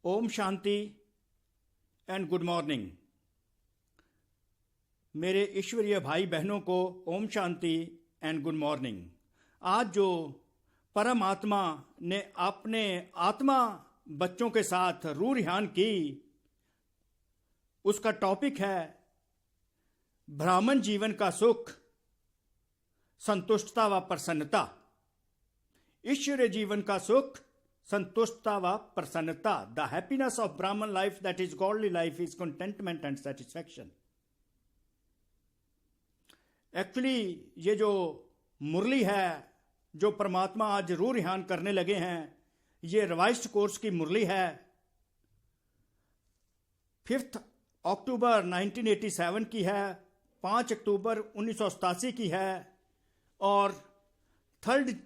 Om Shanti and good morning. मेरे ईश्वरीय भाई बहनों को Om Shanti and good morning. आज जो परमात्मा ने अपने आत्मा बच्चों के साथ रूह रिहान की, उसका टॉपिक है ब्राह्मण जीवन का सुख, संतुष्टता व प्रसन्नता। ईश्वरीय जीवन का सुख, संतुष्टता व प्रसन्नता। The happiness of Brahmin life, that is godly life, is contentment and satisfaction. Actually ये जो मुरली है, जो परमात्मा आज रूह रिहान करने लगे हैं, ये रिवाइज्ड कोर्स की मुरली है। 5 अक्टूबर 1987 की है, 5 अक्टूबर 1987 की है और 3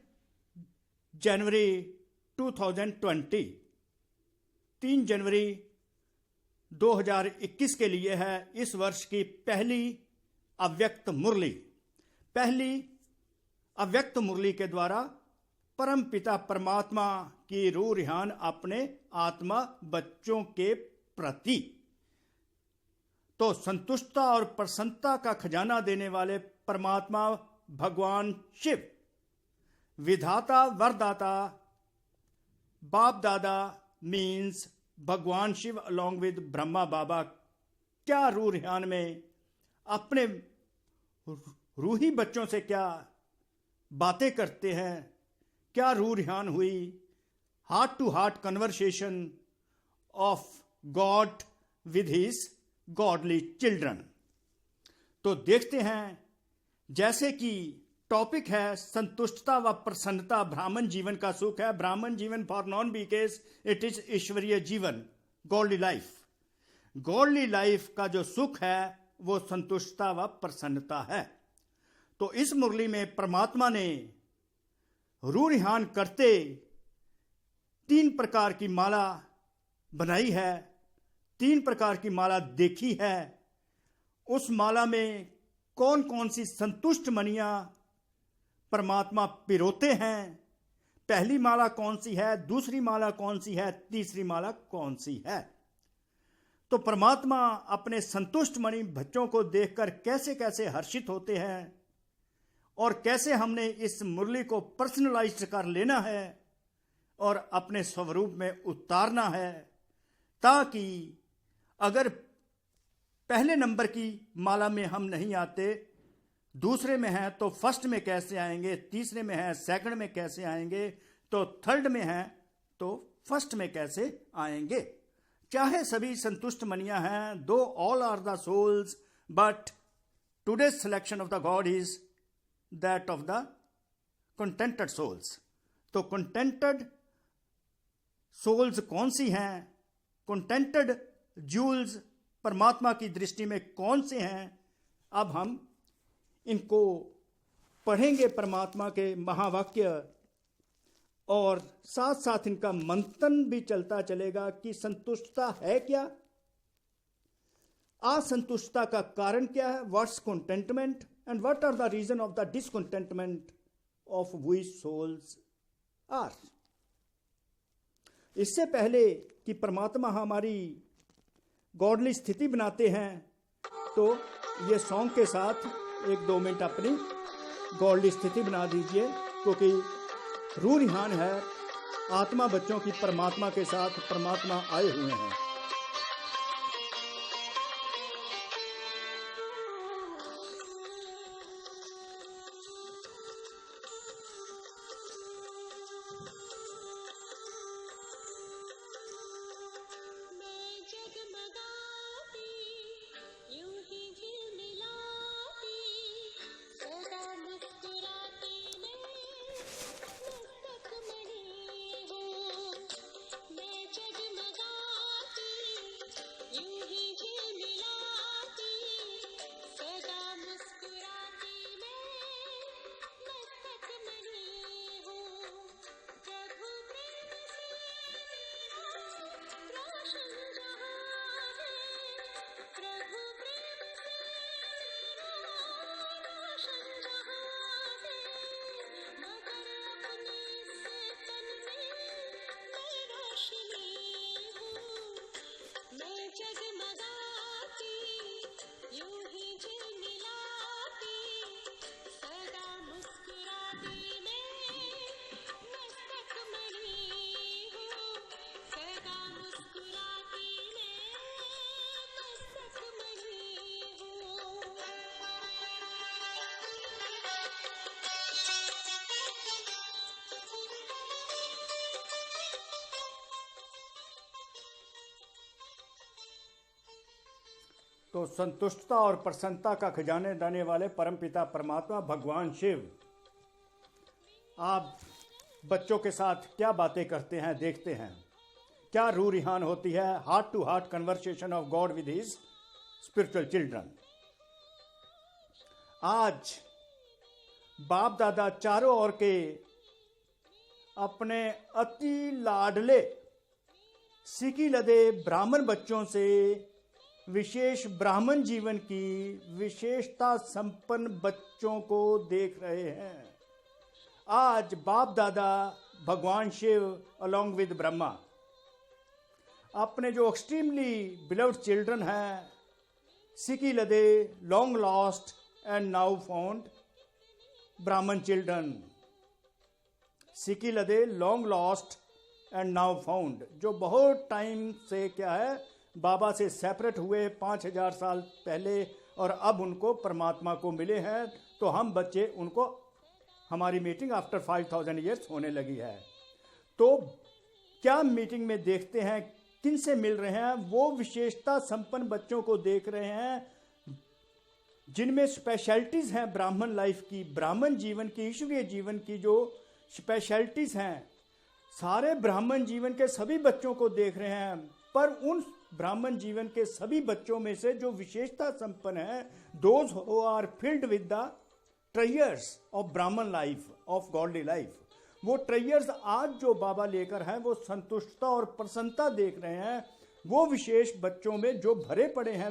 जनवरी 2020, 3 जनवरी 2021 के लिए है इस वर्ष की पहली अव्यक्त मुरली। पहली अव्यक्त मुरली के द्वारा परम पिता परमात्मा की रूह रिहान अपने आत्मा बच्चों के प्रति। तो संतुष्टता और प्रसन्नता का खजाना देने वाले परमात्मा भगवान शिव, विधाता वरदाता, बाप दादा मीन्स भगवान शिव अलॉन्ग विद ब्रह्मा बाबा, क्या रूह रिहान में अपने रूही बच्चों से क्या बातें करते हैं, क्या रूह रिहान हुई। Heart to heart conversation of God with his godly children. तो देखते हैं, जैसे कि टॉपिक है संतुष्टता व प्रसन्नता, ब्राह्मण जीवन का सुख है। ब्राह्मण जीवन फॉर नॉन बीकेस इट इज ईश्वरीय जीवन, गॉडली लाइफ। गॉडली लाइफ का जो सुख है वो संतुष्टता व प्रसन्नता है। तो इस मुरली में परमात्मा ने रूह रिहान करते 3 प्रकार की माला बनाई है, 3 प्रकार की माला देखी है। उस माला में कौन कौन सी संतुष्ट मनियां परमात्मा पिरोते हैं, पहली माला कौन सी है, दूसरी माला कौन सी है, तीसरी माला कौन सी है। तो परमात्मा अपने संतुष्ट मणि बच्चों को देखकर कैसे कैसे हर्षित होते हैं और कैसे हमने इस मुरली को पर्सनलाइज कर लेना है और अपने स्वरूप में उतारना है, ताकि अगर पहले नंबर की माला में हम नहीं आते, दूसरे में है तो फर्स्ट में कैसे आएंगे, तीसरे में है सेकंड में कैसे आएंगे, तो थर्ड में है तो फर्स्ट में कैसे आएंगे। चाहे सभी संतुष्ट मनियां हैं, though all are the souls, but today's selection of the God is that of the contented souls. तो कंटेंटेड सोल्स कौन सी हैं, कंटेंटेड जूल्स परमात्मा की दृष्टि में कौन से हैं, अब हम इनको पढ़ेंगे, परमात्मा के महावाक्य, और साथ साथ इनका मंथन भी चलता चलेगा कि संतुष्टता है क्या, असंतुष्टता का कारण क्या है, what's contentment and what are the reason of the discontentment of we souls are. इससे पहले कि परमात्मा हमारी गॉडली स्थिति बनाते हैं, तो ये सॉन्ग के साथ 1-2 मिनट अपनी गॉडली स्थिति बना दीजिए, क्योंकि रूह रिहान है आत्मा बच्चों की परमात्मा के साथ। परमात्मा आए हुए हैं। तो संतुष्टता और प्रसन्नता का खजाने देने वाले परमपिता परमात्मा भगवान शिव आप बच्चों के साथ क्या बातें करते हैं, देखते हैं क्या रूह रिहान होती है। Heart to heart conversation of God with his spiritual children. आज बाप दादा चारों ओर के अपने अति लाडले सिकी लदे ब्राह्मण बच्चों से विशेष ब्राह्मण जीवन की विशेषता संपन्न बच्चों को देख रहे हैं। आज बाप दादा भगवान शिव अलॉन्ग विद ब्रह्मा अपने जो एक्सट्रीमली बिलव्ड चिल्ड्रन हैं, सिकी लदे long lost and now found ब्राह्मण चिल्ड्रन, सिकी लदे long lost and now found, जो बहुत टाइम से क्या है बाबा से सेपरेट हुए 5000 साल पहले और अब उनको परमात्मा को मिले हैं। तो हम बच्चे उनको, हमारी मीटिंग आफ्टर 5000 ईयर्स होने लगी है। तो क्या मीटिंग में देखते हैं, किन से मिल रहे हैं, वो विशेषता संपन्न बच्चों को देख रहे हैं जिनमें स्पेशलिटीज हैं ब्राह्मण लाइफ की, ब्राह्मण जीवन की, ईश्वरीय जीवन की जो स्पेशलिटीज हैं। सारे ब्राह्मण जीवन के सभी बच्चों को देख रहे हैं, पर उन ब्राह्मण जीवन के सभी बच्चों में से जो विशेषता संपन्न है, those who are filled with the treasures of Brahmin life, of godly life, वो ट्रेजर्स आज जो बाबा लेकर हैं वो संतुष्टता और प्रसन्नता देख रहे हैं। वो विशेष बच्चों में जो भरे पड़े हैं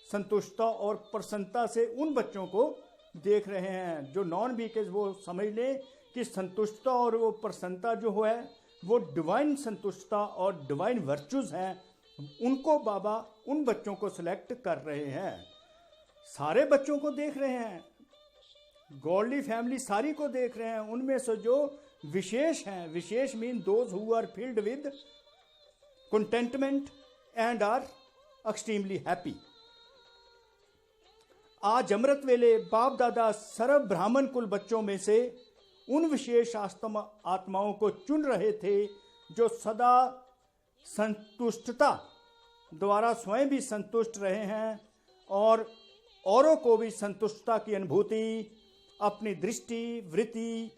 संतुष्टता और प्रसन्नता से, उन बच्चों को देख रहे हैं। जो नॉन वीकेज वो समझ लें कि संतुष्टता और वो प्रसन्नता जो है वो डिवाइन संतुष्टता और डिवाइन वर्चूज हैं, उनको बाबा उन बच्चों को सिलेक्ट कर रहे हैं। सारे बच्चों को देख रहे हैं, गॉडली फैमिली सारी को देख रहे हैं। उनमें से जो विशेष हैं, विशेष mean those who are filled with contentment and are extremely happy. आज अमृत वेले बाप दादा सर्व ब्राह्मण कुल बच्चों में से उन विशेष आत्माओं को चुन रहे थे जो सदा संतुष्टता द्वारा स्वयं भी संतुष्ट रहे हैं और औरों को भी संतुष्टता की अनुभूति अपनी दृष्टि, वृत्ति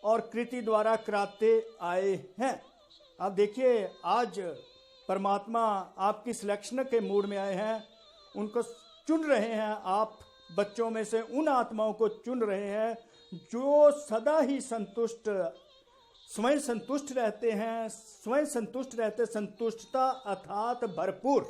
और कृति द्वारा कराते आए हैं। अब देखिए, आज परमात्मा आपकी सिलेक्शन के मूड में आए हैं, उनको चुन रहे हैं। आप बच्चों में से उन आत्माओं को चुन रहे हैं जो सदा ही संतुष्ट, स्वयं संतुष्ट रहते हैं, स्वयं संतुष्ट रहते, संतुष्टता अर्थात भरपूर,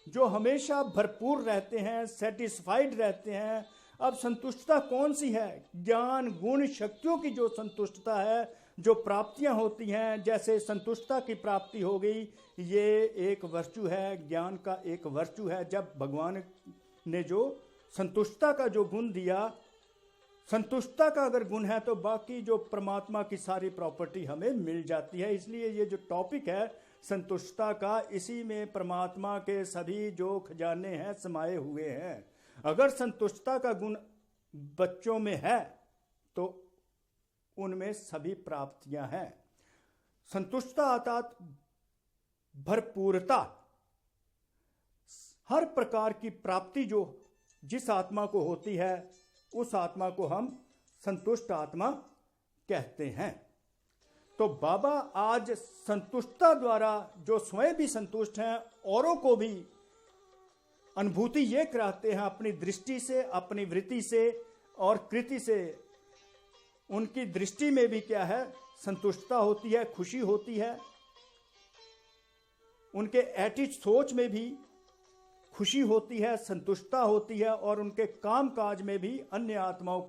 जो हमेशा भरपूर रहते हैं, सेटिस्फाइड रहते हैं। अब संतुष्टता कौन सी है? ज्ञान, गुण, शक्तियों की जो संतुष्टता है, जो प्राप्तियां होती हैं, जैसे संतुष्टता की प्राप्ति हो गई, ये एक वर्चू है, ज्ञान का एक वर्चू है। जब भगवान ने जो संतुष्टता का जो गुण दिया, संतुष्टता का अगर गुण है तो बाकी जो परमात्मा की सारी प्रॉपर्टी हमें मिल जाती है। इसलिए ये जो टॉपिक है संतुष्टता का, इसी में परमात्मा के सभी जो खजाने हैं समाये हुए हैं। अगर संतुष्टता का गुण बच्चों में है तो उनमें सभी प्राप्तियां हैं। संतुष्टता अर्थात भरपूरता, हर प्रकार की प्राप्ति जो जिस आत्मा को होती है उस आत्मा को हम संतुष्ट आत्मा कहते हैं। तो बाबा आज संतुष्टता द्वारा जो स्वयं भी संतुष्ट हैं, औरों को भी अनुभूति ये कराते हैं अपनी दृष्टि से, अपनी वृत्ति से और कृति से। उनकी दृष्टि में भी क्या है? संतुष्टता होती है, खुशी होती है। उनके एटीट्यूड, सोच में भी खुशी होती है, संतुष्टता होती है और उनके काम काज में भी अन्य आत्माओं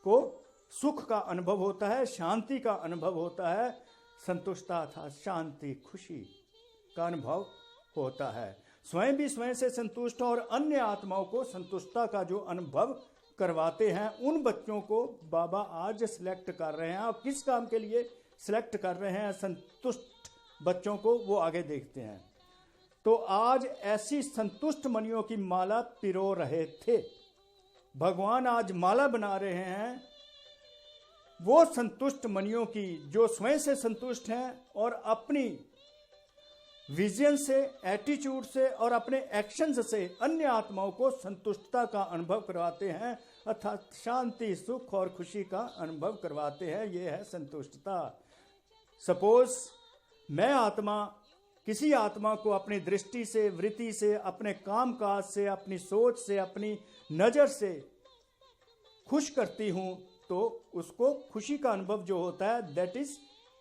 को सुख का अनुभव होता है, शांति का अनुभव होता है। संतुष्टता था शांति, खुशी का अनुभव होता है। स्वयं भी स्वयं से संतुष्ट और अन्य आत्माओं को संतुष्टता का जो अनुभव करवाते हैं, उन बच्चों को बाबा आज सिलेक्ट कर रहे हैं। और किस काम के लिए सिलेक्ट कर रहे हैं संतुष्ट बच्चों को, वो आगे देखते हैं। तो आज ऐसी संतुष्ट मणियों की माला पिरो रहे थे। भगवान आज माला बना रहे हैं वो संतुष्ट मणियों की जो स्वयं से संतुष्ट हैं और अपनी विजन से, एटीट्यूड से और अपने एक्शंस से अन्य आत्माओं को संतुष्टता का अनुभव करवाते हैं, अर्थात शांति, सुख और खुशी का अनुभव करवाते हैं। ये है संतुष्टता। सपोज मैं आत्मा किसी आत्मा को अपनी दृष्टि से, वृत्ति से, अपने काम काज से, अपनी सोच से, अपनी नज़र से खुश करती हूँ, तो उसको खुशी का अनुभव जो होता है, दैट इज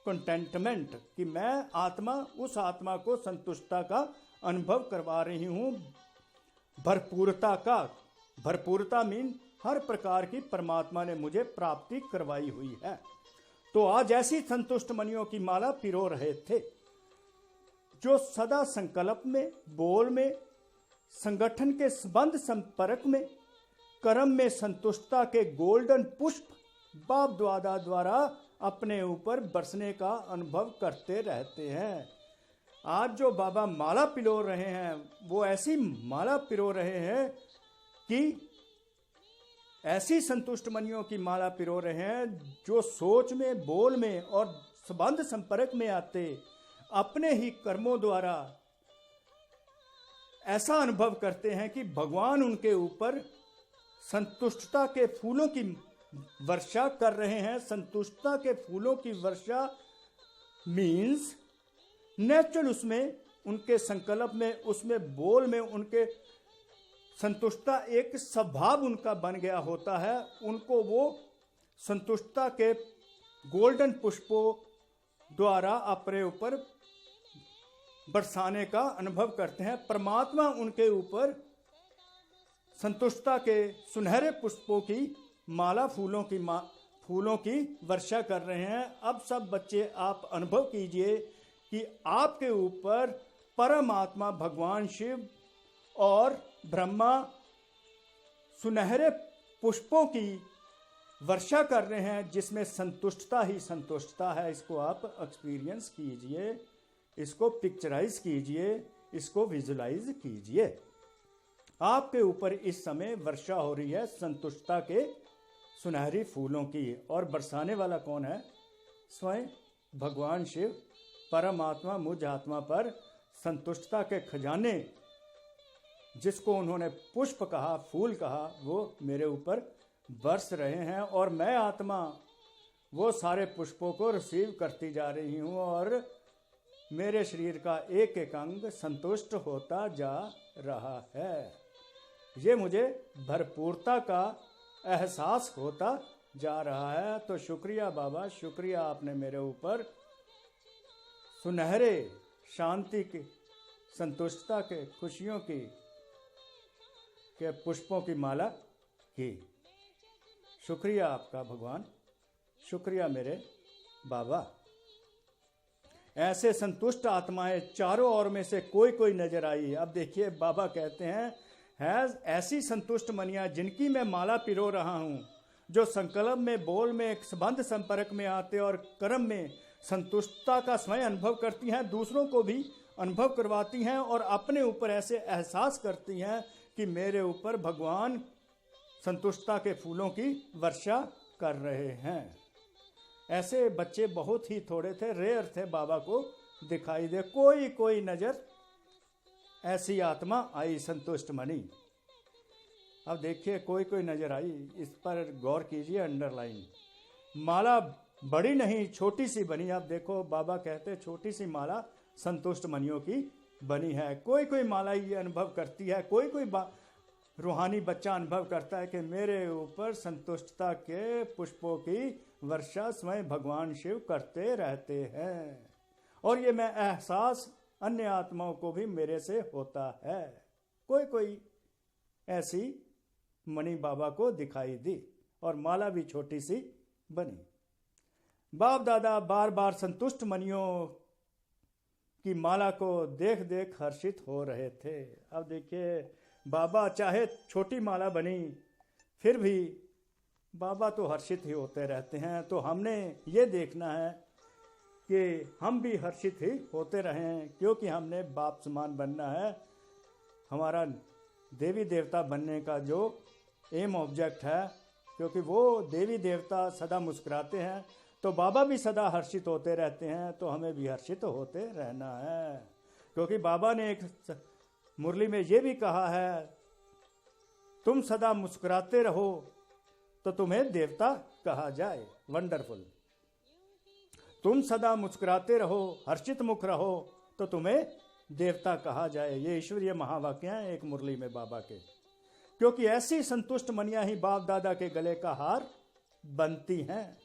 कंटेंटमेंट, कि मैं आत्मा उस आत्मा को संतुष्टता का अनुभव करवा रही हूँ। भरपूरता का, भरपूरता मीन हर प्रकार की परमात्मा ने मुझे प्राप्ति करवाई हुई है। तो आज ऐसी संतुष्ट मनियों की माला पिरो रहे थे जो सदा संकल्प में, बोल में, संगठन के संबंध संपर्क में, कर्म में संतुष्टता के गोल्डन पुष्प बाप दादा द्वारा अपने ऊपर बरसने का अनुभव करते रहते हैं। आज जो बाबा माला पिरो रहे हैं, वो ऐसी माला पिरो रहे हैं कि ऐसी संतुष्ट मनियों की माला पिरो रहे हैं जो सोच में, बोल में और संबंध संपर्क में आते अपने ही कर्मों द्वारा ऐसा अनुभव करते हैं कि भगवान उनके ऊपर संतुष्टता के फूलों की वर्षा कर रहे हैं। संतुष्टता के फूलों की वर्षा मीन्स नेचुरल, उसमें उनके संकल्प में, उसमें बोल में उनके संतुष्टता एक स्वभाव उनका बन गया होता है। उनको वो संतुष्टता के गोल्डन पुष्पों द्वारा अपने ऊपर बरसाने का अनुभव करते हैं। परमात्मा उनके ऊपर संतुष्टता के सुनहरे पुष्पों की माला, फूलों की वर्षा कर रहे हैं। अब सब बच्चे आप अनुभव कीजिए कि आपके ऊपर परमात्मा भगवान शिव और ब्रह्मा सुनहरे पुष्पों की वर्षा कर रहे हैं, जिसमें संतुष्टता ही संतुष्टता है। इसको आप एक्सपीरियंस कीजिए, इसको पिक्चराइज कीजिए, इसको विजुलाइज कीजिए। आपके ऊपर इस समय वर्षा हो रही है संतुष्टता के सुनहरी फूलों की, और बरसाने वाला कौन है? स्वयं भगवान शिव परमात्मा मुझ आत्मा पर संतुष्टता के खजाने, जिसको उन्होंने पुष्प कहा, फूल कहा, वो मेरे ऊपर बरस रहे हैं। और मैं आत्मा वो सारे पुष्पों को रिसीव करती जा रही हूँ और मेरे शरीर का एक एक अंग संतुष्ट होता जा रहा है। ये मुझे भरपूरता का एहसास होता जा रहा है। तो शुक्रिया बाबा, शुक्रिया, आपने मेरे ऊपर सुनहरे शांति की, संतुष्टता के, खुशियों की के पुष्पों की माला की। शुक्रिया आपका भगवान, शुक्रिया मेरे बाबा। ऐसे संतुष्ट आत्माएं चारों ओर में से कोई कोई नजर आई। अब देखिए बाबा कहते हैं, है ऐसी संतुष्ट मनियां जिनकी मैं माला पिरो रहा हूं, जो संकल्प में, बोल में, एक संबंध संपर्क में आते और कर्म में संतुष्टता का स्वयं अनुभव करती हैं, दूसरों को भी अनुभव करवाती हैं और अपने ऊपर ऐसे एहसास करती हैं कि मेरे ऊपर भगवान संतुष्टता के फूलों की वर्षा कर रहे हैं। ऐसे बच्चे बहुत ही थोड़े थे, रेयर थे बाबा को दिखाई दे। कोई कोई नजर ऐसी आत्मा आई संतुष्ट मणि। अब देखिए कोई कोई नजर आई, इस पर गौर कीजिए, अंडरलाइन। माला बड़ी नहीं, छोटी सी बनी। आप देखो बाबा कहते छोटी सी माला संतुष्ट मनियों की बनी है। कोई कोई माला ये अनुभव करती है, कोई कोई रूहानी बच्चा अनुभव करता है कि मेरे ऊपर संतुष्टता के पुष्पों की वर्षा स्वयं भगवान शिव करते रहते हैं, और ये मैं एहसास अन्य आत्माओं को भी मेरे से होता है। कोई कोई ऐसी मणि बाबा को दिखाई दी और माला भी छोटी सी बनी। बाप दादा बार बार संतुष्ट मनियों की माला को देख देख हर्षित हो रहे थे। अब देखिए बाबा चाहे छोटी माला बनी, फिर भी बाबा तो हर्षित ही होते रहते हैं। तो हमने ये देखना है कि हम भी हर्षित ही होते रहें, क्योंकि हमने बाप समान बनना है। हमारा देवी देवता बनने का जो एम ऑब्जेक्ट है, क्योंकि वो देवी देवता सदा मुस्कुराते हैं, तो बाबा भी सदा हर्षित होते रहते हैं, तो हमें भी हर्षित होते रहना है। क्योंकि बाबा ने एक मुरली में ये भी कहा है, तुम सदा मुस्कुराते रहो तो तुम्हें देवता कहा जाए। वंडरफुल। तुम सदा मुस्कुराते रहो, हर्षित मुख रहो तो तुम्हें देवता कहा जाए। ये ईश्वरीय महावाक्य हैं एक मुरली में बाबा के। क्योंकि ऐसी संतुष्ट मनियां ही बाप दादा के गले का हार बनती हैं।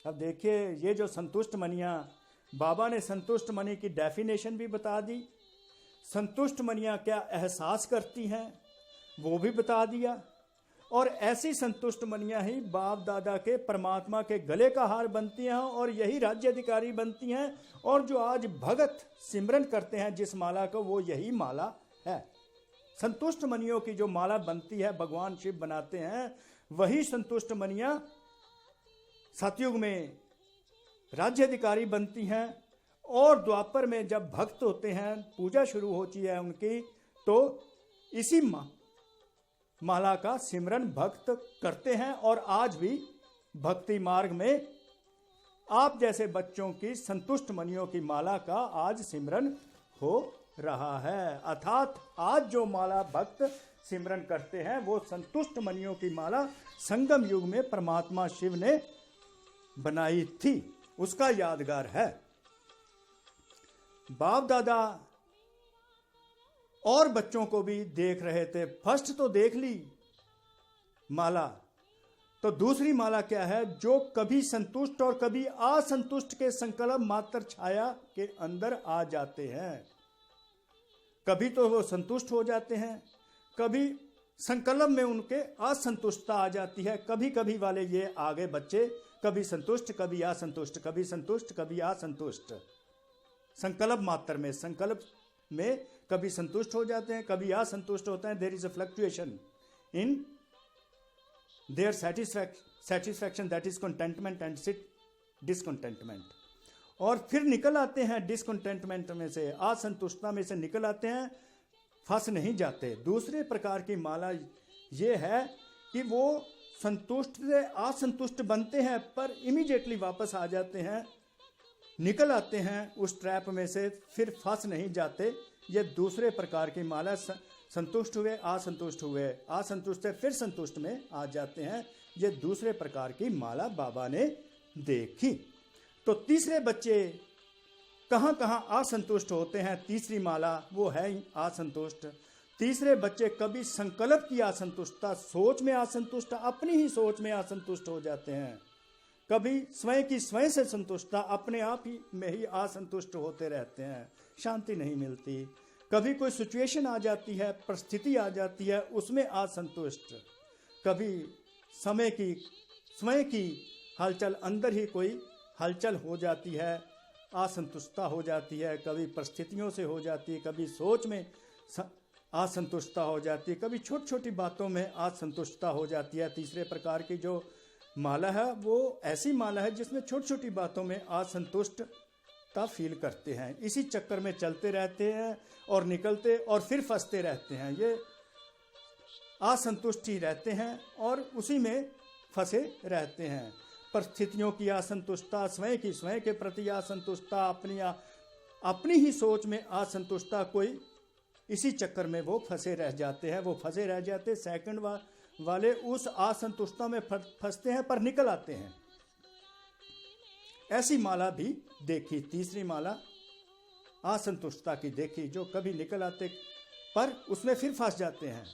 अब देखिए, ये जो संतुष्ट मनियां, बाबा ने संतुष्ट मनी की डेफिनेशन भी बता दी, संतुष्ट मनियां क्या एहसास करती हैं वो भी बता दिया, और ऐसी संतुष्ट मनियां ही बाप दादा के परमात्मा के गले का हार बनती हैं और यही राज्याधिकारी बनती हैं। और जो आज भगत सिमरन करते हैं जिस माला को, वो यही माला है। संतुष्ट मनियों की जो माला बनती है, भगवान शिव बनाते हैं, वही संतुष्ट मनियां सतयुग में राज्याधिकारी बनती हैं। और द्वापर में जब भक्त होते हैं, पूजा शुरू होती है उनकी, तो इसी माला का सिमरन भक्त करते हैं। और आज भी भक्ति मार्ग में आप जैसे बच्चों की संतुष्ट मनियों की माला का आज सिमरन हो रहा है। अर्थात आज जो माला भक्त सिमरन करते हैं वो संतुष्ट मनियों की माला संगम युग में परमात्मा शिव ने बनाई थी, उसका यादगार है। बाप दादा और बच्चों को भी देख रहे थे। फर्स्ट तो देख ली माला, तो दूसरी माला क्या है, जो कभी संतुष्ट और कभी असंतुष्ट के संकल्प मात्र छाया के अंदर आ जाते हैं। कभी तो वो संतुष्ट हो जाते हैं, कभी संकल्प में उनके असंतुष्टता आ जाती है। कभी कभी वाले ये आगे बच्चे कभी संतुष्ट कभी असंतुष्ट, कभी संतुष्ट कभी असंतुष्ट, संकल्प मात्र में, संकल्प में कभी संतुष्ट हो जाते हैं, कभी असंतुष्ट होते हैं। There is a fluctuation in their satisfaction, that is contentment and discontentment. और फिर निकल आते हैं डिसकंटेंटमेंट में से, असंतुष्टता में से निकल आते हैं, फंस नहीं जाते। दूसरे प्रकार की माला ये है कि वो संतुष्ट से असंतुष्ट बनते हैं पर इमीडिएटली वापस आ जाते हैं, निकल आते हैं उस ट्रैप में से, फिर फंस नहीं जाते। ये दूसरे प्रकार की माला, संतुष्ट हुए असंतुष्ट हुए, असंतुष्ट से फिर संतुष्ट में आ जाते हैं। ये दूसरे प्रकार की माला बाबा ने देखी। तो तीसरे बच्चे कहाँ कहाँ असंतुष्ट होते हैं, तीसरी माला वो है असंतुष्ट। तीसरे बच्चे कभी संकल्प की असंतुष्टता, सोच में असंतुष्ट, अपनी ही सोच में असंतुष्ट हो जाते हैं। कभी स्वयं की स्वयं से संतुष्टता, अपने आप ही में ही असंतुष्ट होते रहते हैं, शांति नहीं मिलती। कभी कोई सिचुएशन आ जाती है, परिस्थिति आ जाती है, उसमें असंतुष्ट। कभी स्वयं की हलचल, अंदर ही कोई हलचल हो जाती है, असंतुष्टता हो जाती है। कभी परिस्थितियों से हो जाती है, कभी सोच में असंतुष्टता हो जाती है, कभी छोटी छोटी बातों में असंतुष्टता हो जाती है। तीसरे प्रकार की जो माला है वो ऐसी माला है जिसमें छोटी छोटी बातों में असंतुष्टता फील करते हैं। इसी चक्कर में चलते रहते हैं और निकलते और फिर फंसते रहते हैं। ये असंतुष्ट ही रहते हैं और उसी में फंसे रहते हैं। परिस्थितियों की असंतुष्टता, स्वयं की स्वयं के प्रति असंतुष्टता, अपनी ही सोच में असंतुष्टता, कोई इसी चक्कर में वो फंसे रह जाते हैं। वो फंसे रह जाते, सेकंड वाले उस असंतुष्टता में फंसते हैं पर निकल आते हैं। ऐसी माला भी देखी, तीसरी माला असंतुष्टता की देखी, जो कभी निकल आते पर उसमें फिर फंस जाते हैं।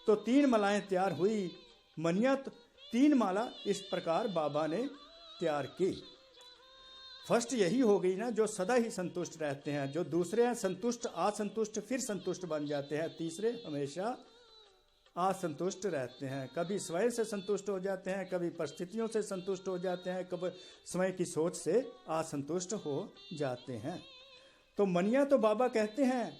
तो 3 मालाएं तैयार हुई मनिया। तो 3 माला इस प्रकार बाबा ने तैयार की। फर्स्ट यही हो गई ना, जो सदा ही संतुष्ट रहते हैं। जो दूसरे हैं संतुष्ट असंतुष्ट फिर संतुष्ट बन जाते हैं। तीसरे हमेशा असंतुष्ट रहते हैं, कभी स्वयं से संतुष्ट हो जाते हैं, कभी परिस्थितियों से संतुष्ट हो जाते हैं, कभी स्वयं की सोच से असंतुष्ट हो जाते हैं। तो मनिया तो बाबा कहते हैं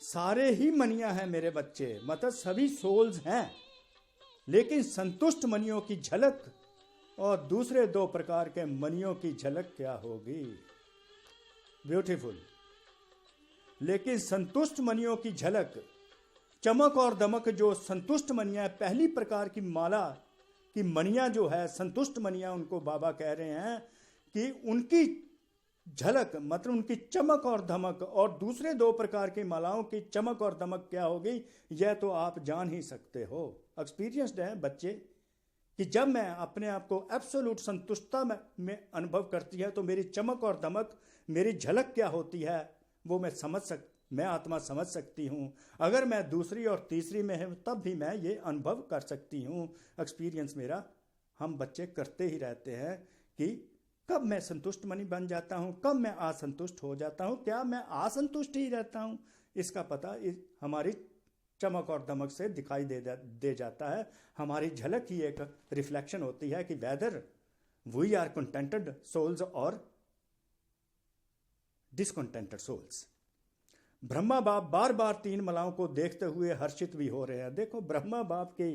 सारे ही मनिया हैं मेरे बच्चे, मतलब सभी सोल्स हैं, लेकिन संतुष्ट मनियों की झलक और दूसरे 2 प्रकार के मनियों की झलक क्या होगी। ब्यूटीफुल। लेकिन संतुष्ट मनियों की झलक, चमक और दमक जो संतुष्ट मनिया, पहली प्रकार की माला की मनिया जो है संतुष्ट मनिया, उनको बाबा कह रहे हैं कि उनकी झलक मतलब उनकी चमक और धमक, और दूसरे 2 प्रकार की मालाओं की चमक और धमक क्या होगी, यह तो आप जान ही सकते हो। एक्सपीरियंस्ड है बच्चे कि जब मैं अपने आप को एब्सोल्यूट संतुष्टता में अनुभव करती है तो मेरी चमक और धमक, मेरी झलक क्या होती है वो मैं आत्मा समझ सकती हूँ। अगर मैं दूसरी और तीसरी में हूँ तब भी मैं ये अनुभव कर सकती हूँ। एक्सपीरियंस मेरा हम बच्चे करते ही रहते हैं कि कब मैं संतुष्ट मनी बन जाता हूँ, कब मैं असंतुष्ट हो जाता हूँ, क्या मैं असंतुष्ट ही रहता हूँ, इसका पता हमारी चमक और दमक से दिखाई दे जाता है। हमारी झलक ही एक रिफ्लेक्शन होती है कि whether we are contented souls और डिसकंटेंटेड सोल्स। ब्रह्मा बाप बार बार 3 मालाओं को देखते हुए हर्षित भी हो रहे हैं। देखो ब्रह्मा बाप की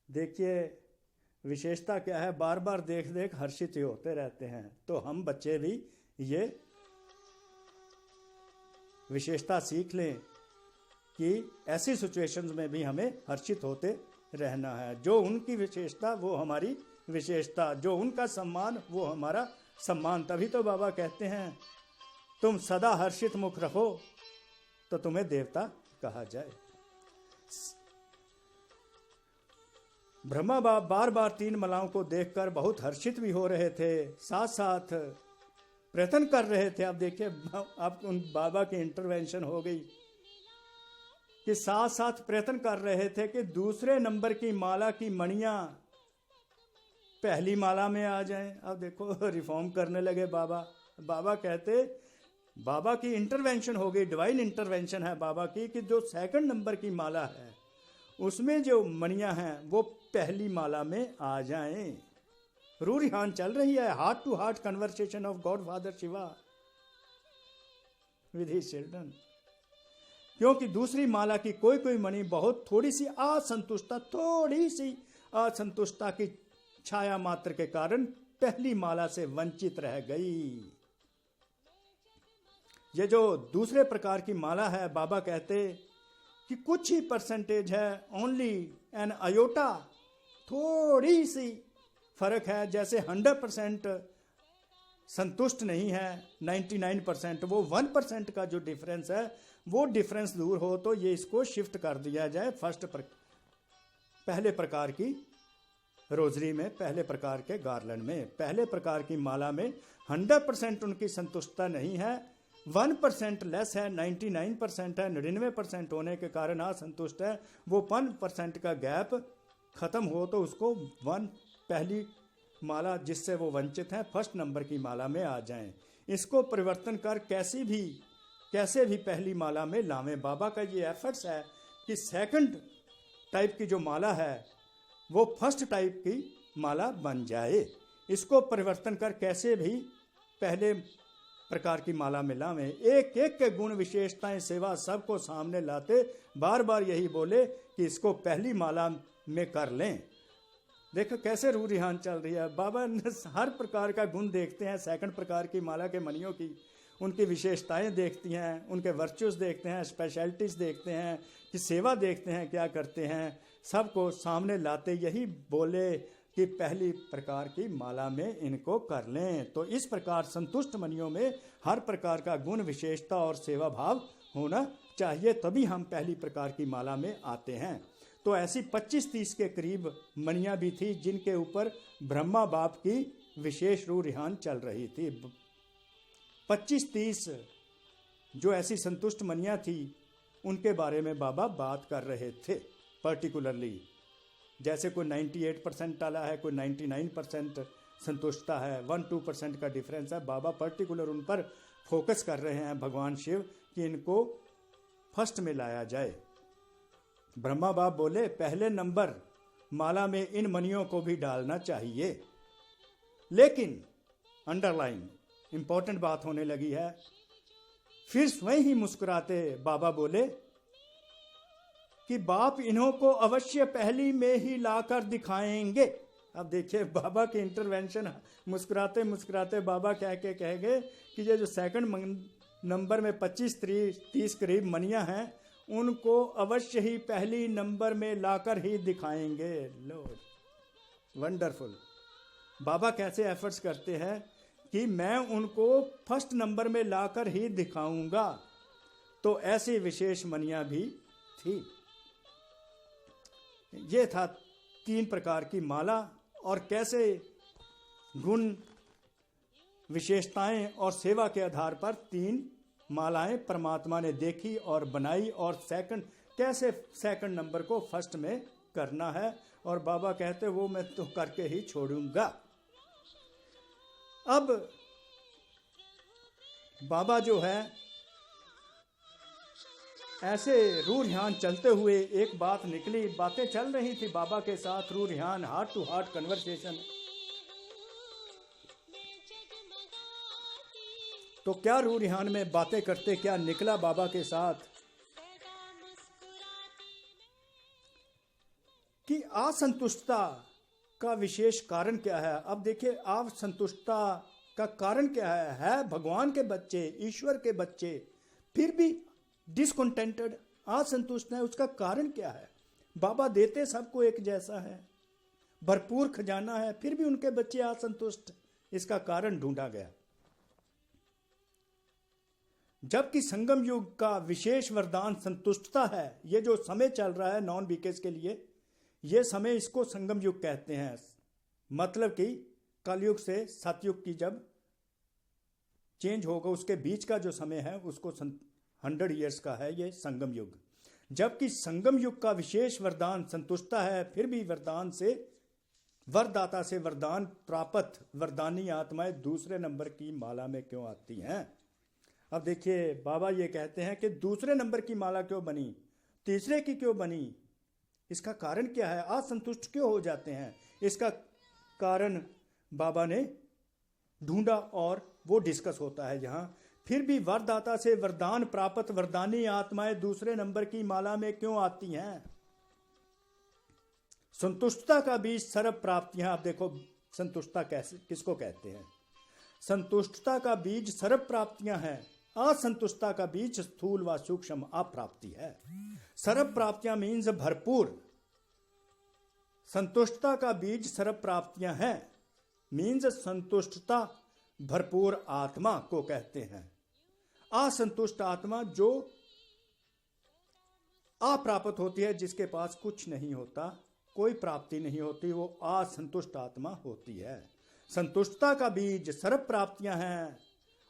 देखिए विशेषता क्या है, बार बार देख देख हर्षित ही होते रहते हैं। तो हम बच्चे भी ये विशेषता सीख लें कि ऐसी सिचुएशंस में भी हमें हर्षित होते रहना है। जो उनकी विशेषता वो हमारी विशेषता, जो उनका सम्मान वो हमारा सम्मान। तभी तो बाबा कहते हैं तुम सदा हर्षित मुख रखो तो तुम्हें देवता कहा जाए। ब्रह्मा बाप बार बार 3 मालाओं को देखकर बहुत हर्षित भी हो रहे थे, साथ साथ प्रयत्न कर रहे थे। अब देखिए अब उन बाबा की इंटरवेंशन हो गई कि साथ साथ प्रयत्न कर रहे थे कि दूसरे नंबर की माला की मणियां पहली माला में आ जाएं। अब देखो रिफॉर्म करने लगे बाबा। बाबा कहते बाबा की इंटरवेंशन हो गई, डिवाइन इंटरवेंशन है बाबा की, कि जो 2nd नंबर की माला है उसमें जो मणियां हैं वो पहली माला में आ जाएं। रूरिहान चल रही है, heart to heart conversation of God father Shiva with his children. क्योंकि दूसरी माला की कोई कोई मणि बहुत थोड़ी सी असंतुष्टता की छाया मात्र के कारण पहली माला से वंचित रह गई। ये जो दूसरे प्रकार की माला है, बाबा कहते कि कुछ ही परसेंटेज है, ओनली एन अयोटा, थोड़ी सी फर्क है। जैसे 100% संतुष्ट नहीं है 99%, वो 1% का जो डिफरेंस है वो डिफरेंस दूर हो तो ये इसको शिफ्ट कर दिया जाए पहले प्रकार की रोजरी में, पहले प्रकार के गार्लैंड में। पहले प्रकार की माला में 100% उनकी संतुष्टता नहीं है, 1% लेस है, 99% है, 99% होने के कारण असंतुष्ट है। वो 1% का गैप खत्म हो तो उसको पहली माला जिससे वो वंचित है 1st नंबर की माला में आ जाएं। इसको परिवर्तन कर कैसे भी पहली माला में लावें। बाबा का ये एफर्ट्स है कि 2nd टाइप की जो माला है वो 1st टाइप की माला बन जाए। इसको परिवर्तन कर कैसे भी पहले प्रकार की माला में लावें। एक एक के गुण विशेषताएं सेवा सबको सामने लाते बार बार यही बोले कि इसको पहली माला में कर लें। देखो कैसे रूरिहान चल रही है। बाबा हर प्रकार का गुण देखते हैं 2nd प्रकार की माला के मणियों की, उनकी विशेषताएं देखती हैं, उनके वर्चुअस देखते हैं, स्पेशलिटीज़ देखते हैं, कि सेवा देखते हैं क्या करते हैं, सबको सामने लाते यही बोले कि पहली प्रकार की माला में इनको कर लें। तो इस प्रकार संतुष्ट मनियों में हर प्रकार का गुण विशेषता और सेवा भाव होना चाहिए, तभी हम पहली प्रकार की माला में आते हैं। तो ऐसी 25-30 के करीब मणियाँ भी थी जिनके ऊपर ब्रह्मा बाप की विशेष रूरिहान चल रही थी। 25-30 जो ऐसी संतुष्ट मणियाँ थी उनके बारे में बाबा बात कर रहे थे। पर्टिकुलरली जैसे कोई 98% वाला है, कोई 99% संतुष्टता है, 1-2% का डिफरेंस है। बाबा पर्टिकुलर उन पर फोकस कर रहे हैं भगवान शिव कि इनको 1st में लाया जाए। ब्रह्मा बाप बोले पहले नंबर माला में इन मणियों को भी डालना चाहिए, लेकिन अंडरलाइन इंपॉर्टेंट बात होने लगी है। फिर स्वयं ही मुस्कुराते बाबा बोले कि बाप इन्हों को अवश्य पहली में ही लाकर दिखाएंगे। अब देखिए बाबा की इंटरवेंशन, मुस्कुराते मुस्कुराते बाबा कह गए कि ये जो 2nd नंबर में 25-30 करीब मनियां हैं उनको अवश्य ही पहली नंबर में लाकर ही दिखाएंगे। Lord wonderful. बाबा कैसे एफर्ट्स करते हैं कि मैं उनको फर्स्ट नंबर में लाकर ही दिखाऊंगा। तो ऐसी विशेष मनियां भी थी। ये था 3 प्रकार की माला, और कैसे गुण, विशेषताएं और सेवा के आधार पर 3 मालाएं परमात्मा ने देखी और बनाई, और कैसे सेकंड नंबर को फर्स्ट में करना है। और बाबा कहते वो मैं तो करके ही छोड़ूंगा। अब बाबा जो है ऐसे रूरिहान चलते हुए, एक बात निकली, बातें चल रही थी बाबा के साथ, रूरिहान, हार्ट टू हार्ट कन्वर्सेशन। तो क्या रूरिहान में बातें करते क्या निकला बाबा के साथ कि असंतुष्टता का विशेष कारण क्या है। अब देखिए, असंतुष्टता का कारण क्या है भगवान के बच्चे, ईश्वर के बच्चे, फिर भी डिसकंटेंटेड, असंतुष्ट है। उसका कारण क्या है? बाबा देते सबको एक जैसा है, भरपूर खजाना है, फिर भी उनके बच्चे असंतुष्ट। इसका कारण ढूंढा गया। जबकि संगम युग का विशेष वरदान संतुष्टता है। ये जो समय चल रहा है नॉन बीकेस के लिए, ये समय इसको संगम युग कहते हैं। मतलब कि कलयुग से सतयुग की जब चेंज होगा उसके बीच का जो समय है उसको 100 ईयर्स का है ये संगम युग। जबकि संगम युग का विशेष वरदान संतुष्टता है, फिर भी वरदान से, वरदाता से वरदान प्राप्त वरदानी आत्माएं दूसरे नंबर की माला में क्यों आती हैं। अब देखिए, बाबा ये कहते हैं कि दूसरे नंबर की माला क्यों बनी, तीसरे की क्यों बनी, इसका कारण क्या है, असंतुष्ट क्यों हो जाते हैं। इसका कारण बाबा ने ढूंढा और वो डिस्कस होता है यहाँ। फिर भी वरदाता से वरदान प्राप्त वरदानी आत्माएं दूसरे नंबर की माला में क्यों आती हैं। संतुष्टता का बीज सर्व प्राप्तियां। आप देखो, संतुष्टता कैसे, किसको कहते हैं। संतुष्टता का बीज सर्व प्राप्तियां हैं। असंतुष्टता का बीज स्थूल व सूक्ष्म अप्राप्ति है। सर्व प्राप्तियां मीन्स भरपूर। संतुष्टता का बीज सर्व प्राप्तियां हैं मीन्स संतुष्टता भरपूर आत्मा को कहते हैं। असंतुष्ट आत्मा जो अप्राप्त होती है, जिसके पास कुछ नहीं होता, कोई प्राप्ति नहीं होती, वो असंतुष्ट आत्मा होती है। संतुष्टता का बीज सर्व प्राप्तियां हैं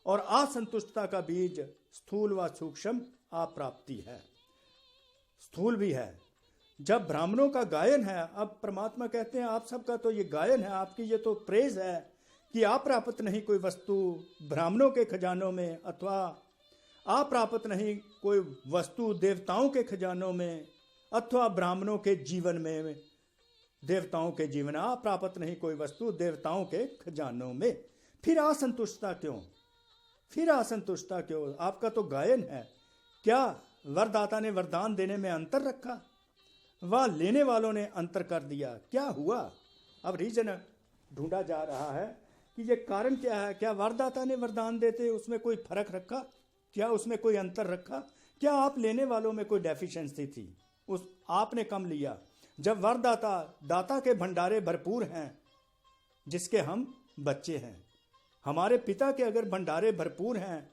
और असंतुष्टता का बीज स्थूल व सूक्ष्म अप्राप्ति है। स्थूल भी है। जब ब्राह्मणों का गायन है, अब परमात्मा कहते हैं आप सबका तो ये गायन है, आपकी ये तो प्रेज है कि अप्राप्त नहीं कोई वस्तु ब्राह्मणों के खजानों में, अथवा अप्राप्त नहीं कोई वस्तु देवताओं के खजानों में, अथवा ब्राह्मणों के जीवन में, देवताओं के जीवन, अप्राप्त नहीं कोई वस्तु देवताओं के खजानों में। फिर असंतुष्टता क्यों, फिर असंतुष्टता क्यों? आपका तो गायन है। क्या वरदाता ने वरदान देने में अंतर रखा, वह लेने वालों ने अंतर कर दिया? क्या हुआ? अब रीजन ढूंढा जा रहा है कि ये कारण क्या है। क्या वरदाता ने वरदान देते उसमें कोई फर्क रखा, क्या उसमें कोई अंतर रखा? क्या आप लेने वालों में कोई डेफिशिएंसी थी, उस आपने कम लिया? जब वरदाता दाता के भंडारे भरपूर हैं, जिसके हम बच्चे हैं, हमारे पिता के अगर भंडारे भरपूर हैं,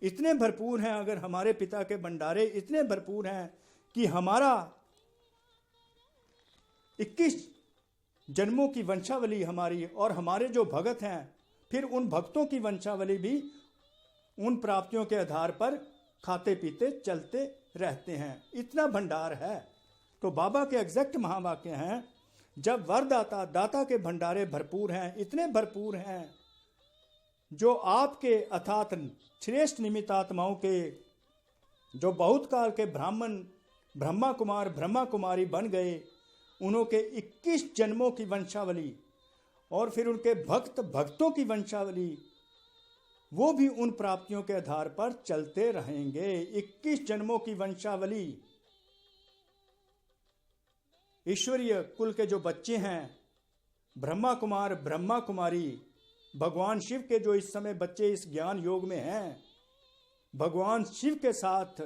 इतने भरपूर हैं, अगर हमारे पिता के भंडारे इतने भरपूर हैं कि हमारा 21 जन्मों की वंशावली हमारी, और हमारे जो भगत हैं फिर उन भक्तों की वंशावली भी उन प्राप्तियों के आधार पर खाते पीते चलते रहते हैं, इतना भंडार है। तो बाबा के एग्जैक्ट महावाक्य हैं, जब वरदाता दाता के भंडारे भरपूर हैं, इतने भरपूर हैं, जो आपके अथात श्रेष्ठ निमित्त आत्माओं के, जो बहुत काल के ब्राह्मण ब्रह्मा कुमार ब्रह्मा कुमारी बन गए, उन्हों के 21 जन्मों की वंशावली, और फिर उनके भक्त भक्तों की वंशावली, वो भी उन प्राप्तियों के आधार पर चलते रहेंगे। 21 जन्मों की वंशावली। ईश्वरीय कुल के जो बच्चे हैं, ब्रह्मा कुमार ब्रह्मा कुमारी, भगवान शिव के जो इस समय बच्चे इस ज्ञान योग में हैं, भगवान शिव के साथ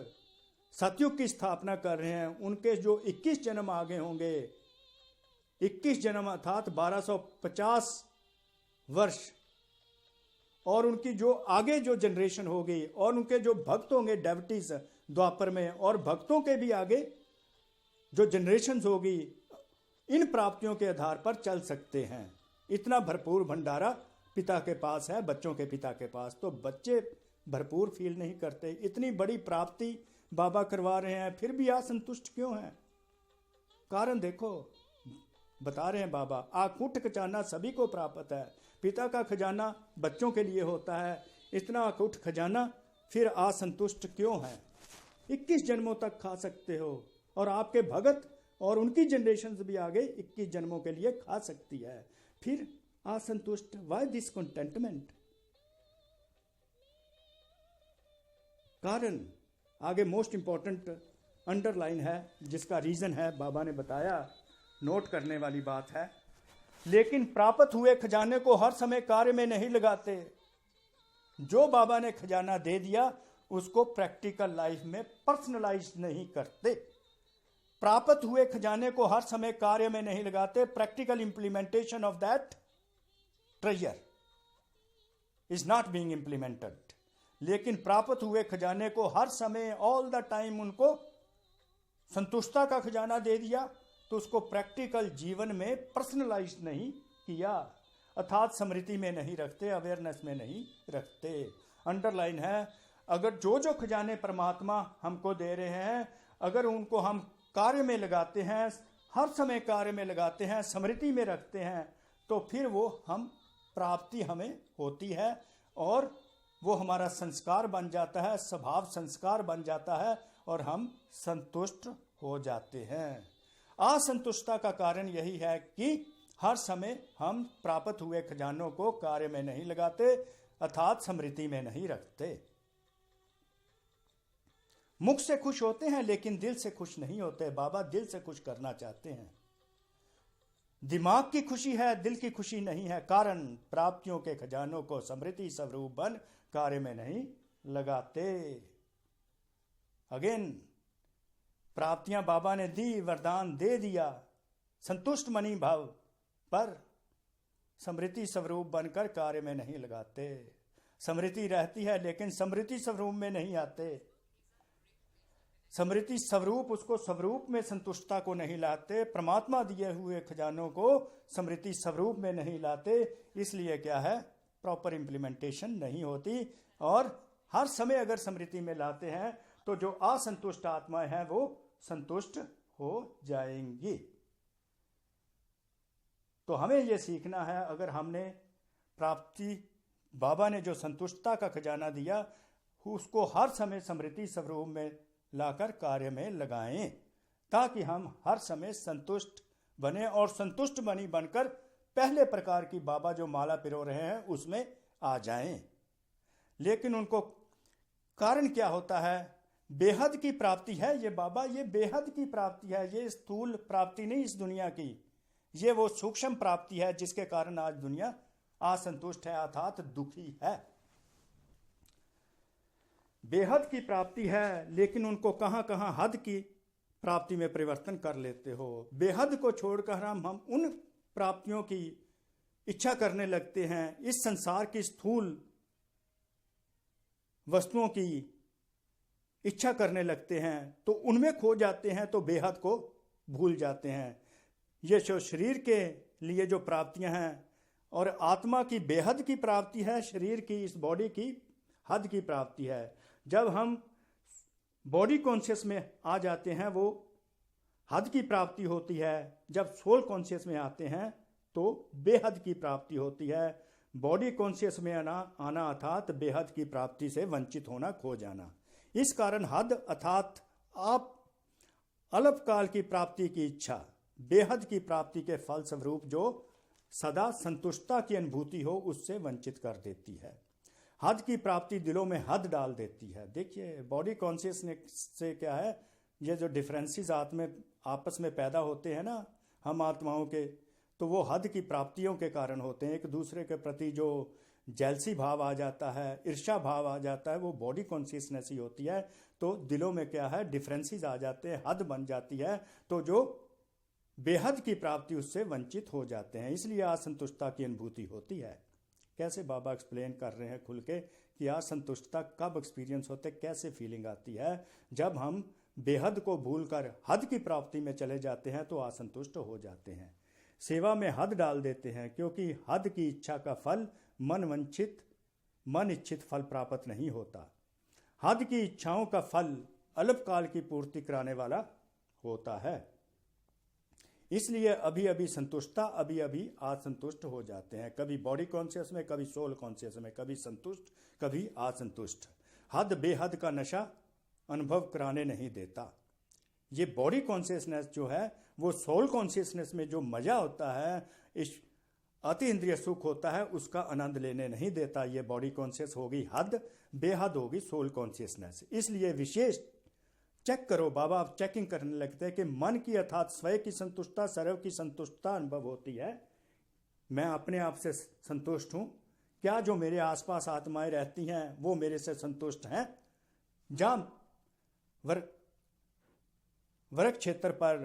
सतयुग की स्थापना कर रहे हैं, उनके जो 21 जन्म आगे होंगे, 21 जन्म अर्थात 1250 वर्ष और उनकी जो आगे जो जनरेशन होगी और उनके जो भक्त होंगे डेवटीज द्वापर में, और भक्तों के भी आगे जो जनरेशन होगी, इन प्राप्तियों के आधार पर चल सकते हैं। इतना भरपूर भंडारा पिता के पास है, बच्चों के पिता के पास। तो बच्चे भरपूर फील नहीं करते। इतनी बड़ी प्राप्ति बाबा करवा रहे हैं, फिर भी असंतुष्ट क्यों हैं? कारण देखो, बता रहे हैं बाबा, आकुट खजाना सभी को प्राप्त है। पिता का खजाना बच्चों के लिए होता है, इतना आकुट खजाना, फिर असंतुष्ट क्यों है? 21 जन्मों तक खा सकते हो, और आपके भगत और उनकी जनरेशन भी आगे 21 जन्मों के लिए खा सकती है, फिर असंतुष्ट? Why discontentment? कारण आगे मोस्ट इंपॉर्टेंट अंडरलाइन है, जिसका रीजन है बाबा ने बताया, नोट करने वाली बात है। लेकिन प्राप्त हुए खजाने को हर समय कार्य में नहीं लगाते। जो बाबा ने खजाना दे दिया उसको प्रैक्टिकल लाइफ में पर्सनलाइज नहीं करते। प्राप्त हुए खजाने को हर समय कार्य में नहीं लगाते। Practical implementation of that treasure is not being implemented. लेकिन प्राप्त हुए खजाने को हर समय ऑल द टाइम उनको संतुष्टता का खजाना दे दिया, तो उसको प्रैक्टिकल जीवन में पर्सनलाइज नहीं किया, अर्थात स्मृति में नहीं रखते, अवेयरनेस में नहीं रखते। अंडरलाइन है, अगर जो जो खजाने परमात्मा हमको दे रहे हैं, अगर उनको हम कार्य में लगाते हैं, हर समय कार्य में लगाते हैं, स्मृति में रखते हैं, तो फिर वो हम प्राप्ति हमें होती है, और वो हमारा संस्कार बन जाता है, स्वभाव संस्कार बन जाता है, और हम संतुष्ट हो जाते हैं। असंतुष्टता का कारण यही है कि हर समय हम प्राप्त हुए खजानों को कार्य में नहीं लगाते, अर्थात स्मृति में नहीं रखते। मुख से खुश होते हैं लेकिन दिल से खुश नहीं होते। बाबा दिल से खुश करना चाहते हैं। दिमाग की खुशी है, दिल की खुशी नहीं है। कारण प्राप्तियों के खजानों को स्मृति स्वरूप बन कार्य में नहीं लगाते। अगेन, प्राप्तियां बाबा ने दी, वरदान दे दिया, संतुष्ट मनी भाव, पर स्मृति स्वरूप बनकर कार्य में नहीं लगाते। स्मृति रहती है लेकिन स्मृति स्वरूप में नहीं आते। स्मृति स्वरूप, उसको स्वरूप में संतुष्टता को नहीं लाते। परमात्मा दिए हुए खजानों को स्मृति स्वरूप में नहीं लाते। इसलिए क्या है, प्रॉपर इंप्लीमेंटेशन नहीं होती। और हर समय अगर स्मृति में लाते हैं तो जो असंतुष्ट आत्माएं हैं वो संतुष्ट हो जाएंगी। तो हमें यह सीखना है, अगर हमने प्राप्ति, बाबा ने जो संतुष्टता का खजाना दिया, उसको हर समय स्मृति स्वरूप में लाकर कार्य में लगाएं, ताकि हम हर समय संतुष्ट बने, और संतुष्ट बनी बनकर पहले प्रकार की बाबा जो माला पिरो रहे हैं उसमें आ जाएं। लेकिन उनको कारण क्या होता है? बेहद की प्राप्ति है ये बाबा, ये बेहद की प्राप्ति है, ये स्थूल प्राप्ति नहीं इस दुनिया की, ये वो सूक्ष्म प्राप्ति है जिसके कारण आज दुनिया असंतुष्ट है, अर्थात दुखी है। बेहद की प्राप्ति है, लेकिन उनको कहां कहां हद की प्राप्ति में परिवर्तन कर लेते हो। बेहद को छोड़कर हम उन प्राप्तियों की इच्छा करने लगते हैं, इस संसार की स्थूल वस्तुओं की इच्छा करने लगते हैं, तो उनमें खो जाते हैं, तो बेहद को भूल जाते हैं। ये जो शरीर के लिए जो प्राप्तियां हैं, और आत्मा की बेहद की प्राप्ति है, शरीर की, इस बॉडी की हद की प्राप्ति है। जब हम बॉडी कॉन्शियस में आ जाते हैं वो हद की प्राप्ति होती है। जब सोल कॉन्शियस में आते हैं तो बेहद की प्राप्ति होती है। बॉडी कॉन्शियस में आना अर्थात बेहद की प्राप्ति से वंचित होना, खो जाना। इस कारण हद अर्थात आप अल्पकाल की प्राप्ति की इच्छा बेहद की प्राप्ति के फल स्वरूप जो सदा संतुष्टता की अनुभूति हो उससे वंचित कर देती है। हद की प्राप्ति दिलों में हद डाल देती है। देखिए, बॉडी कॉन्शियसनेस से क्या है, ये जो डिफरेंसेस आपस में पैदा होते हैं ना हम आत्माओं के, तो वो हद की प्राप्तियों के कारण होते हैं। एक दूसरे के प्रति जो जेलसी भाव आ जाता है, ईर्ष्या भाव आ जाता है, वो बॉडी कॉन्शियसनेस ही होती है। तो दिलों में क्या है, डिफरेंसेस आ जाते हैं, हद बन जाती है, तो जो बेहद की प्राप्ति उससे वंचित हो जाते हैं। इसलिए असंतुष्टता की अनुभूति होती है। कैसे बाबा एक्सप्लेन कर रहे हैं खुल के कि असंतुष्टता कब एक्सपीरियंस होते, कैसे फीलिंग आती है। जब हम बेहद को भूलकर हद की प्राप्ति में चले जाते हैं तो असंतुष्ट हो जाते हैं, सेवा में हद डाल देते हैं, क्योंकि हद की इच्छा का फल मन इच्छित फल प्राप्त नहीं होता। हद की इच्छाओं का फल अल्पकाल की पूर्ति कराने वाला होता है। इसलिए अभी अभी संतुष्टता, अभी अभी असंतुष्ट हो जाते हैं, कभी बॉडी कॉन्शियस में, कभी सोल कॉन्शियस में, कभी संतुष्ट कभी असंतुष्ट। हद बेहद का नशा अनुभव कराने नहीं देता। ये बॉडी कॉन्शियसनेस जो है वो सोल कॉन्शियसनेस में जो मजा होता है, इस अति इंद्रिय सुख होता है, उसका आनंद लेने नहीं देता। ये बॉडी कॉन्शियस होगी हद, बेहद होगी सोल कॉन्शियसनेस। इसलिए विशेष चेक करो, बाबा आप चेकिंग करने लगते हैं कि मन की अर्थात स्वयं की संतुष्टता, सर्व की संतुष्टता अनुभव होती है। मैं अपने आप से संतुष्ट हूं, क्या जो मेरे आसपास आत्माएं रहती हैं वो मेरे से संतुष्ट हैं? जहाँ वर्क क्षेत्र पर,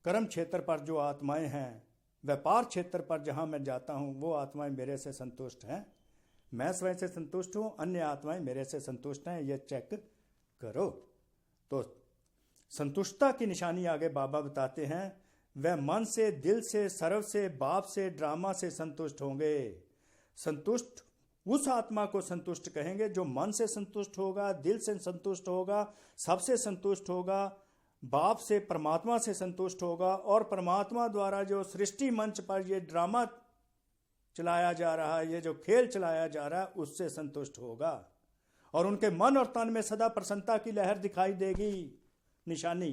कर्म क्षेत्र पर जो आत्माएं हैं, व्यापार क्षेत्र पर जहां मैं जाता हूं, वो आत्माएं मेरे से संतुष्ट हैं? मैं स्वयं से संतुष्ट हूं, अन्य आत्माएं मेरे से संतुष्ट हैं? ये चेक करो। तो संतुष्टता की निशानी आगे बाबा बताते हैं, वह मन से, दिल से, सर्व से, बाप से, ड्रामा से संतुष्ट होंगे। संतुष्ट उस आत्मा को संतुष्ट कहेंगे जो मन से संतुष्ट होगा, दिल से संतुष्ट होगा, सबसे संतुष्ट होगा, बाप से, परमात्मा से संतुष्ट होगा, और परमात्मा द्वारा जो सृष्टि मंच पर ये ड्रामा चलाया जा रहा है, ये जो खेल चलाया जा रहा है, उससे संतुष्ट होगा। और उनके मन और तन में सदा प्रसन्नता की लहर दिखाई देगी। निशानी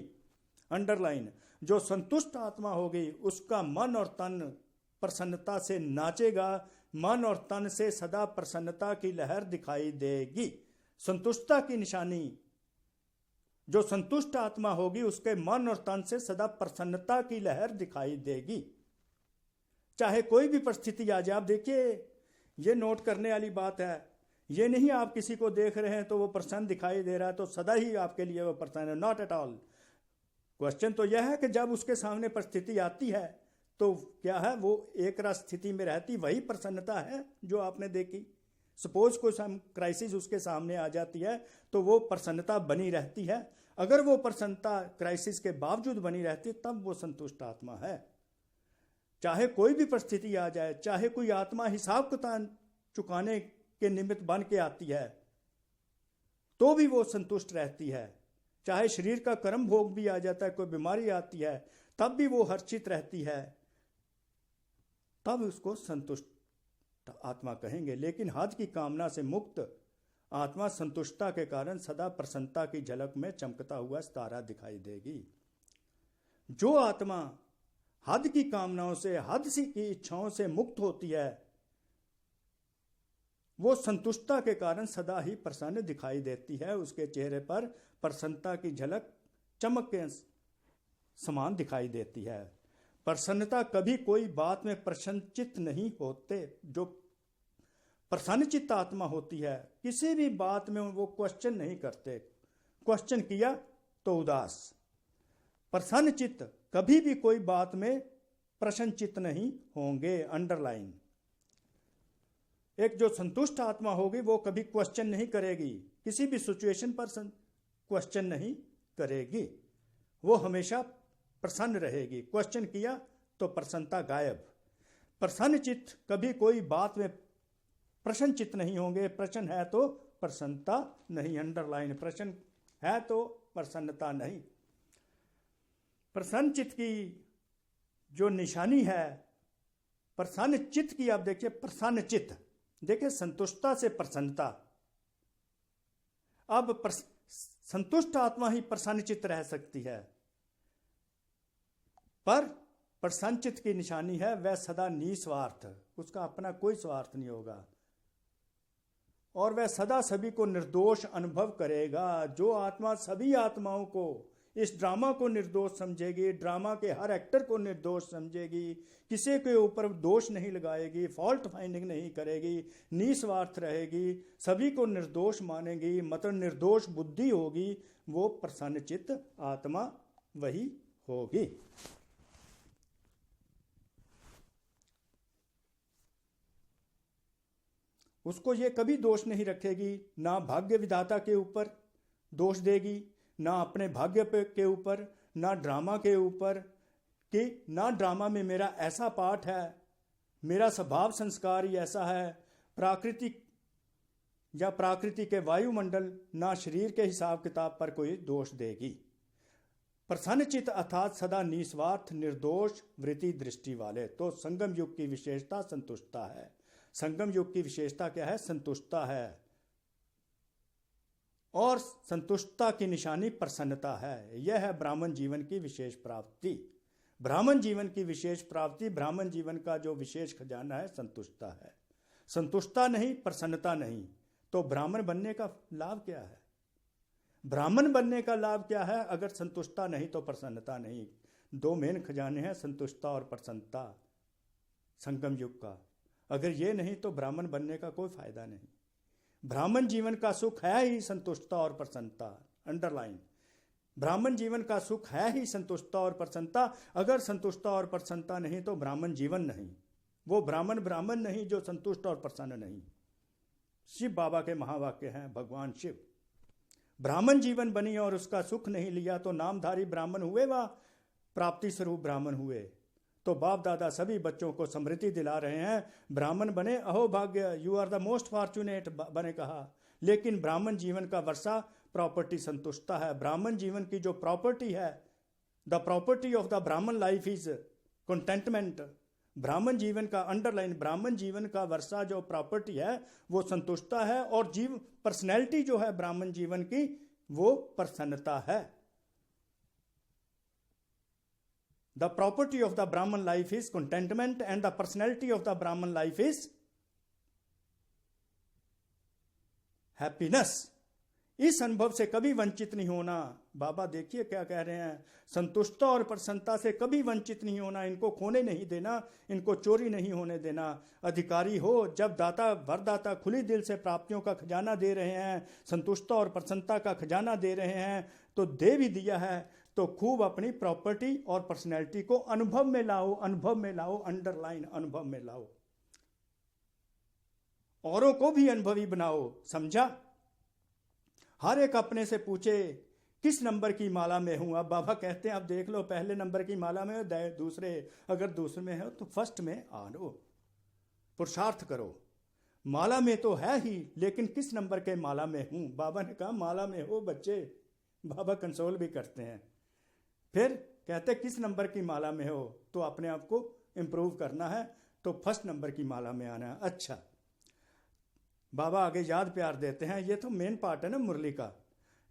अंडरलाइन, जो संतुष्ट आत्मा होगी उसका मन और तन प्रसन्नता से नाचेगा, मन और तन से सदा प्रसन्नता की लहर दिखाई देगी। संतुष्टता की निशानी, जो संतुष्ट आत्मा होगी उसके मन और तन से सदा प्रसन्नता की लहर दिखाई देगी, चाहे कोई भी परिस्थिति आ जाए। आप देखिए, ये नोट करने वाली बात है, ये नहीं आप किसी को देख रहे हैं तो वो प्रसन्न दिखाई दे रहा है तो सदा ही आपके लिए वो प्रसन्न है, नॉट एट ऑल। क्वेश्चन तो यह है कि जब उसके सामने परिस्थिति आती है तो क्या है, वो एक रस स्थिति में रहती, वही प्रसन्नता है जो आपने देखी। सपोज कोई क्राइसिस उसके सामने आ जाती है तो वो प्रसन्नता बनी रहती है। अगर वो प्रसन्नता क्राइसिस के बावजूद बनी रहती तब वो संतुष्ट आत्मा है। चाहे कोई भी परिस्थिति आ जाए, चाहे कोई आत्मा हिसाब किताब चुकाने के निमित्त बन के आती है तो भी वो संतुष्ट रहती है। चाहे शरीर का कर्म भोग भी आ जाता है, कोई बीमारी आती है, तब भी वो हर्षित रहती है, तब उसको संतुष्ट आत्मा कहेंगे। लेकिन हद की कामना से मुक्त आत्मा संतुष्टता के कारण सदा प्रसन्नता की झलक में चमकता हुआ सितारा दिखाई देगी। जो आत्मा हद की कामनाओं से, हद की इच्छाओं से मुक्त होती है, वो संतुष्टता के कारण सदा ही प्रसन्न दिखाई देती है। उसके चेहरे पर प्रसन्नता की झलक चमक के समान दिखाई देती है। प्रसन्नता कभी कोई बात में प्रसन्नचित्त नहीं होते। जो प्रसन्नचित्त आत्मा होती है किसी भी बात में वो क्वेश्चन नहीं करते, क्वेश्चन किया तो उदास। प्रसन्नचित्त कभी भी कोई बात में प्रसन्नचित्त नहीं होंगे, अंडरलाइन। एक जो संतुष्ट आत्मा होगी वो कभी क्वेश्चन नहीं करेगी, किसी भी सिचुएशन पर क्वेश्चन नहीं करेगी, वो हमेशा प्रसन्न रहेगी। क्वेश्चन किया तो प्रसन्नता गायब। प्रसन्न चित्त कभी कोई बात में प्रसन्न चित्त नहीं होंगे, प्रसन्न है तो प्रसन्नता नहीं, अंडरलाइन। प्रसन्न है तो प्रसन्नता नहीं। प्रसन्न चित्त की जो निशानी है, प्रसन्न चित्त की, आप देखिए प्रसन्न चित्त, देखिए संतुष्टता से प्रसन्नता। अब संतुष्ट आत्मा ही प्रसन्न चित्त रह सकती है, पर प्रसन्न चित्त की निशानी है वह सदा निस्वार्थ, उसका अपना कोई स्वार्थ नहीं होगा, और वह सदा सभी को निर्दोष अनुभव करेगा। जो आत्मा सभी आत्माओं को, इस ड्रामा को निर्दोष समझेगी, ड्रामा के हर एक्टर को निर्दोष समझेगी, किसी के ऊपर दोष नहीं लगाएगी, फॉल्ट फाइंडिंग नहीं करेगी, निस्वार्थ रहेगी, सभी को निर्दोष मानेगी, मतलब निर्दोष बुद्धि होगी, वो प्रसन्नचित्त आत्मा वही होगी। उसको ये कभी दोष नहीं रखेगी, ना भाग्य विधाता के ऊपर दोष देगी, ना अपने भाग्य के ऊपर, ना ड्रामा के ऊपर, कि ना ड्रामा में मेरा ऐसा पार्ट है, मेरा स्वभाव संस्कार ही ऐसा है, प्राकृतिक या प्रकृति के वायुमंडल, ना शरीर के हिसाब किताब पर कोई दोष देगी। प्रसन्नचित अर्थात सदा निस्वार्थ निर्दोष वृत्ति दृष्टि वाले। तो संगम युग की विशेषता संतुष्टता है। संगम युग की विशेषता क्या है? संतुष्टता है, और संतुष्टता की निशानी प्रसन्नता है। यह है ब्राह्मण जीवन की विशेष प्राप्ति। ब्राह्मण जीवन की विशेष प्राप्ति, ब्राह्मण जीवन का जो विशेष खजाना है संतुष्टता है। संतुष्टता नहीं, प्रसन्नता नहीं, तो ब्राह्मण बनने का लाभ क्या है? ब्राह्मण बनने का लाभ क्या है अगर संतुष्टता नहीं तो प्रसन्नता नहीं? दो मेन खजाने हैं, संतुष्टता और प्रसन्नता संगम युग का। अगर ये नहीं तो ब्राह्मण बनने का कोई फायदा नहीं। ब्राह्मण जीवन का सुख है ही संतुष्टता और प्रसन्नता। अंडरलाइन, ब्राह्मण जीवन का सुख है ही संतुष्टता और प्रसन्नता। अगर संतुष्टता और प्रसन्नता नहीं तो ब्राह्मण जीवन नहीं। वो ब्राह्मण नहीं जो संतुष्ट और प्रसन्न नहीं। शिव बाबा के महावाक्य हैं, भगवान शिव। ब्राह्मण जीवन बनी और उसका सुख नहीं लिया तो नामधारी ब्राह्मण हुए व प्राप्ति स्वरूप ब्राह्मण हुए। तो बाप दादा सभी बच्चों को समृद्धि दिला रहे हैं, ब्राह्मण बने अहो भाग्य, you are the most fortunate बने कहा। लेकिन ब्राह्मण जीवन का वर्षा प्रॉपर्टी संतुष्टता है। ब्राह्मण जीवन की जो प्रॉपर्टी है, द प्रॉपर्टी ऑफ द ब्राह्मण लाइफ इज कंटेंटमेंट। ब्राह्मण जीवन का अंडरलाइन, ब्राह्मण जीवन का वर्षा जो प्रॉपर्टी है वो संतुष्टता है, और जीव पर्सनैलिटी जो है ब्राह्मण जीवन की वो प्रसन्नता है। द प्रॉपर्टी ऑफ द ब्राह्मण life is contentment and the personality of the ब्राह्मण लाइफ इज हैप्पीनेस। इस अनुभव से कभी वंचित नहीं होना। बाबा देखिए क्या कह रहे हैं, संतुष्टता और प्रसन्नता से कभी वंचित नहीं होना, इनको खोने नहीं देना, इनको चोरी नहीं होने देना। अधिकारी हो जब दाता वरदाता खुली दिल से प्राप्तियों का खजाना दे रहे हैं, संतुष्टता और प्रसन्नता का खजाना दे रहे हैं, तो दे भी दिया है तो खूब अपनी प्रॉपर्टी और पर्सनैलिटी को अनुभव में लाओ, अनुभव में लाओ, अंडरलाइन अनुभव में लाओ, औरों को भी अनुभवी बनाओ। समझा? हर एक अपने से पूछे किस नंबर की माला में हूं। अब बाबा कहते हैं अब देख लो, पहले नंबर की माला में हो, दूसरे, अगर दूसरे में हो तो फर्स्ट में आ लो, पुरुषार्थ करो। माला में तो है ही, लेकिन किस नंबर के माला में हूं? बाबा ने कहा माला में हो बच्चे। बाबा कंसोल भी करते हैं। फिर कहते किस नंबर की माला में हो, तो अपने आप को इंप्रूव करना है, तो फर्स्ट नंबर की माला में आना है। अच्छा, बाबा आगे याद प्यार देते हैं, ये तो मेन पार्ट है ना मुरली का।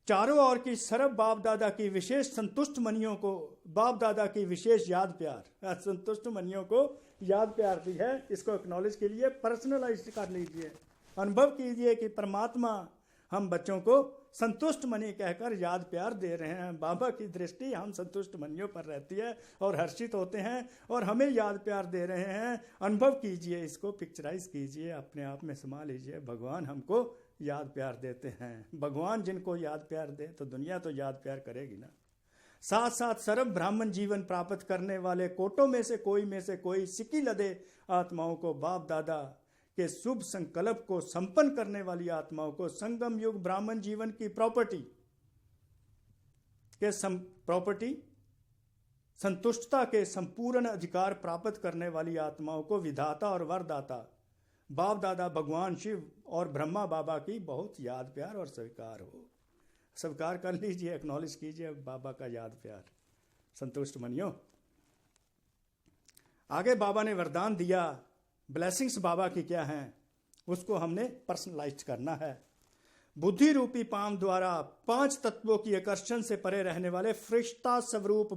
चारों ओर की सरब बाप दादा की विशेष संतुष्ट मनियों को, बाप दादा की विशेष याद प्यार, संतुष्ट मनियों को याद प्यार दी है। इसको एक्नॉलेज के लिए पर्सनलाइज कर लीजिए, अनुभव कीजिए कि परमात्मा हम बच्चों को संतुष्ट मनी कहकर याद प्यार दे रहे हैं। बाबा की दृष्टि हम संतुष्ट मनियों पर रहती है और हर्षित होते हैं, और हमें याद प्यार दे रहे हैं। अनुभव कीजिए, इसको पिक्चराइज कीजिए, अपने आप में समा लीजिए। भगवान हमको याद प्यार देते हैं। भगवान जिनको याद प्यार दे तो दुनिया तो याद प्यार करेगी ना। साथ साथ सर्व ब्राह्मण जीवन प्राप्त करने वाले कोटों में से कोई सिक्की लदे आत्माओं को, बाप दादा के शुभ संकल्प को संपन्न करने वाली आत्माओं को, संगम युग ब्राह्मण जीवन की प्रॉपर्टी संतुष्टता के संपूर्ण अधिकार प्राप्त करने वाली आत्माओं को विधाता और वरदाता बाप दादा भगवान शिव और ब्रह्मा बाबा की बहुत याद प्यार और स्वीकार हो। स्वीकार कर लीजिए, एक्नॉलेज कीजिए बाबा का याद प्यार। संतुष्ट मनियो। आगे बाबा ने वरदान दिया, ब्लेसिंग्स बाबा की क्या हैं, उसको हमने पर्सनलाइज करना है। बुद्धि रूपी पाम द्वारा 5 तत्वों की आकर्षण से परे रहने वाले फरिश्ता स्वरूप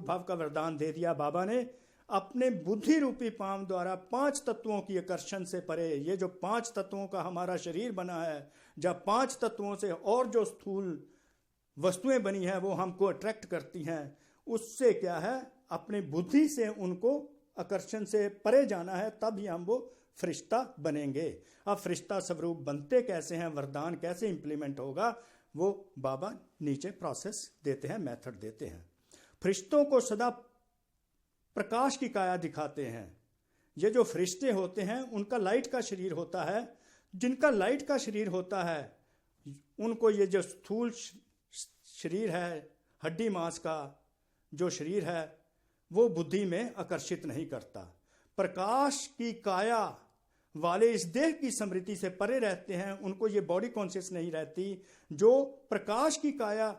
भाव का वरदान दे दिया बाबा ने। अपने बुद्धि रूपी पाम द्वारा 5 तत्वों की आकर्षण से परे, ये जो 5 तत्वों का हमारा शरीर बना है, जब 5 तत्वों से और जो स्थूल वस्तुएं बनी हैं वो हमको अट्रैक्ट करती हैं, उससे क्या है, अपनी बुद्धि से उनको आकर्षण से परे जाना है, तब ही हम वो फरिश्ता बनेंगे। अब फरिश्ता स्वरूप बनते कैसे हैं, वरदान कैसे इंप्लीमेंट होगा, वो बाबा नीचे प्रोसेस देते हैं, मेथड देते हैं। फरिश्तों को सदा प्रकाश की काया दिखाते हैं। ये जो फरिश्ते होते हैं उनका लाइट का शरीर होता है। जिनका लाइट का शरीर होता है उनको ये जो स्थूल शरीर है, हड्डी मांस का जो शरीर है, वो बुद्धि में आकर्षित नहीं करता। प्रकाश की काया वाले इस देह की स्मृति से परे रहते हैं, उनको ये बॉडी कॉन्शियस नहीं रहती। जो प्रकाश की काया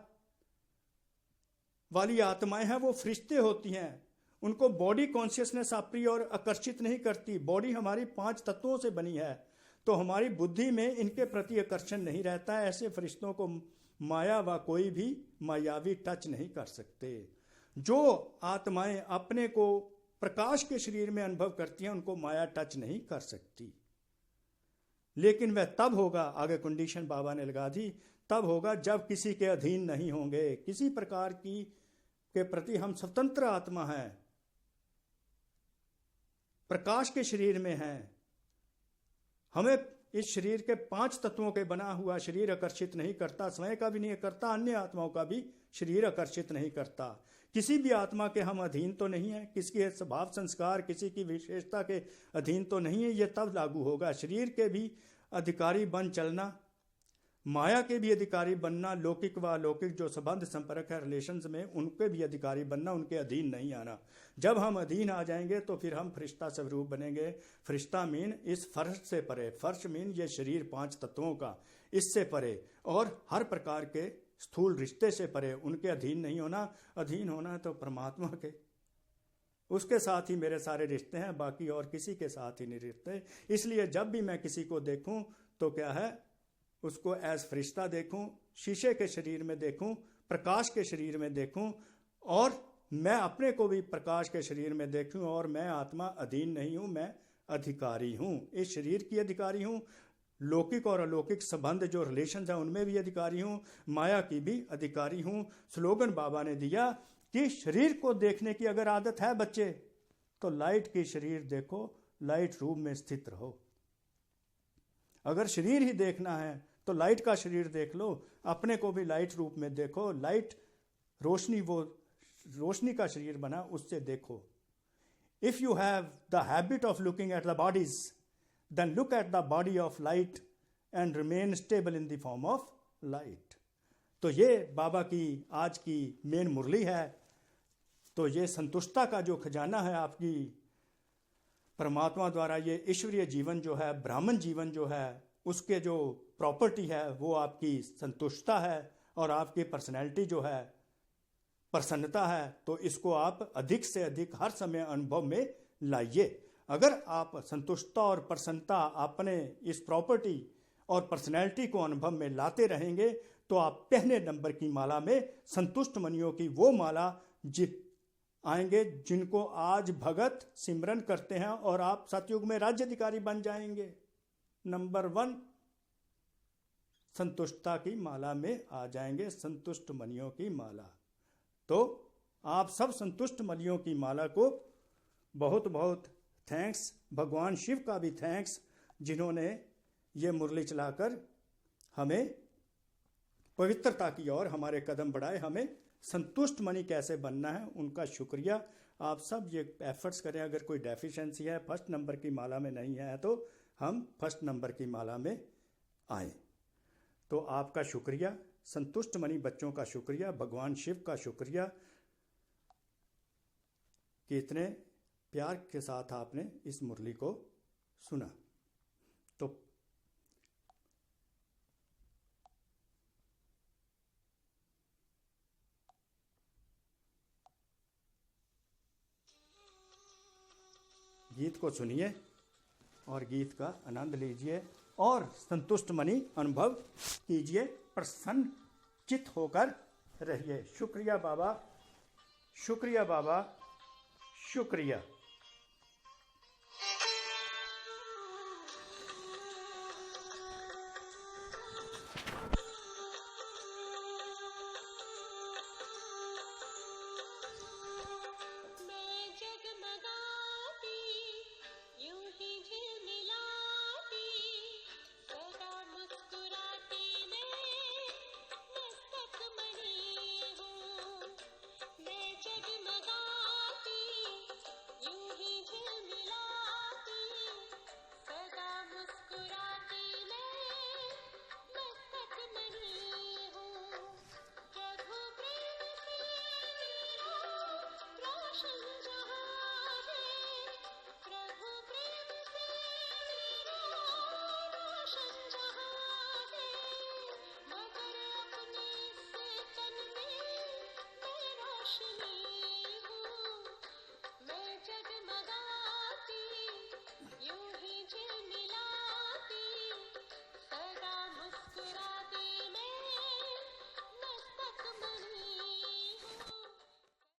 वाली आत्माएं हैं वो फरिश्ते होती हैं, उनको बॉडी कॉन्शियसनेस अप्रिय और आकर्षित नहीं करती। बॉडी हमारी 5 तत्वों से बनी है, तो हमारी बुद्धि में इनके प्रति आकर्षण नहीं रहता है। ऐसे फरिश्तों को माया व कोई भी मायावी टच नहीं कर सकते। जो आत्माएं अपने को प्रकाश के शरीर में अनुभव करती हैं उनको माया टच नहीं कर सकती। लेकिन वह तब होगा, आगे कंडीशन बाबा ने लगा दी, तब होगा जब किसी के अधीन नहीं होंगे, किसी प्रकार की के प्रति हम स्वतंत्र आत्मा हैं, प्रकाश के शरीर में हैं। हमें इस शरीर के 5 तत्वों के बना हुआ शरीर आकर्षित नहीं करता, स्वयं का भी नहीं करता, अन्य आत्माओं का भी शरीर आकर्षित नहीं करता। किसी भी आत्मा के हम अधीन तो नहीं है, किसी के स्वभाव संस्कार, किसी की विशेषता के अधीन तो नहीं है। ये तब लागू होगा। शरीर के भी अधिकारी बन चलना, माया के भी अधिकारी बनना, लौकिक व अलौकिक जो संबंध संपर्क है रिलेशंस में, उनके भी अधिकारी बनना, उनके अधीन नहीं आना। जब हम अधीन आ जाएंगे तो फिर हम फरिश्ता स्वरूप बनेंगे। फरिश्ता मीन इस फर्श से परे, फर्श मीन ये शरीर 5 तत्वों का, इससे परे और हर प्रकार के स्थूल रिश्ते से परे, उनके अधीन नहीं होना। अधीन होना है तो परमात्मा के, उसके साथ ही मेरे सारे रिश्ते हैं, बाकी और किसी के साथ ही नहीं रिश्ते। इसलिए जब भी मैं किसी को देखूं तो क्या है, उसको एज फरिश्ता देखूं, शीशे के शरीर में देखूं, प्रकाश के शरीर में देखूं, और मैं अपने को भी प्रकाश के शरीर में देखूं। और मैं आत्मा अधीन नहीं हूं, मैं अधिकारी हूं, इस शरीर की अधिकारी हूं। लौकिक और अलौकिक संबंध जो रिलेशन है उनमें भी अधिकारी हूं, माया की भी अधिकारी हूं। स्लोगन बाबा ने दिया कि शरीर को देखने की अगर आदत है बच्चे, तो लाइट की शरीर देखो, लाइट रूम में स्थित रहो। अगर शरीर ही देखना है तो लाइट का शरीर देख लो, अपने को भी लाइट रूप में देखो। लाइट रोशनी, वो रोशनी का शरीर बना, उससे देखो। If you have the habit of looking at the bodies, then look at the body of light and remain stable in the form of light. तो ये बाबा की आज की मेन मुरली है। तो ये संतुष्टता का जो खजाना है आपकी परमात्मा द्वारा, ये ईश्वरीय जीवन जो है, ब्राह्मण जीवन जो है, उसके जो प्रॉपर्टी है वो आपकी संतुष्टता है और आपकी पर्सनैलिटी जो है, प्रसन्नता है। तो इसको आप अधिक से अधिक हर समय अनुभव में लाइए। अगर आप संतुष्टता और प्रसन्नता अपने इस प्रॉपर्टी और पर्सनैलिटी को अनुभव में लाते रहेंगे तो आप पहले नंबर की माला में संतुष्ट मनियों की वो माला आएंगे जिनको आज भगत सिमरन करते हैं, और आप सतयुग में राज्य अधिकारी बन जाएंगे। नंबर 1 संतुष्टता की माला में आ जाएंगे, संतुष्ट मनियों की माला। तो आप सब संतुष्ट मनियों की माला को बहुत बहुत थैंक्स। भगवान शिव का भी थैंक्स, जिन्होंने ये मुरली चलाकर हमें पवित्रता की ओर हमारे कदम बढ़ाए, हमें संतुष्ट मनी कैसे बनना है, उनका शुक्रिया। आप सब ये एफर्ट्स करें। अगर कोई डेफिशिएंसी है, फर्स्ट नंबर की माला में नहीं है, तो हम फर्स्ट नंबर की माला में आए। तो आपका शुक्रिया, संतुष्ट मनी बच्चों का शुक्रिया, भगवान शिव का शुक्रिया कि इतने प्यार के साथ आपने इस मुरली को सुना। तो गीत को सुनिए और गीत का आनंद लीजिए और संतुष्ट मनी अनुभव कीजिए, प्रसन्न चित होकर रहिए। शुक्रिया बाबा, शुक्रिया बाबा, शुक्रिया।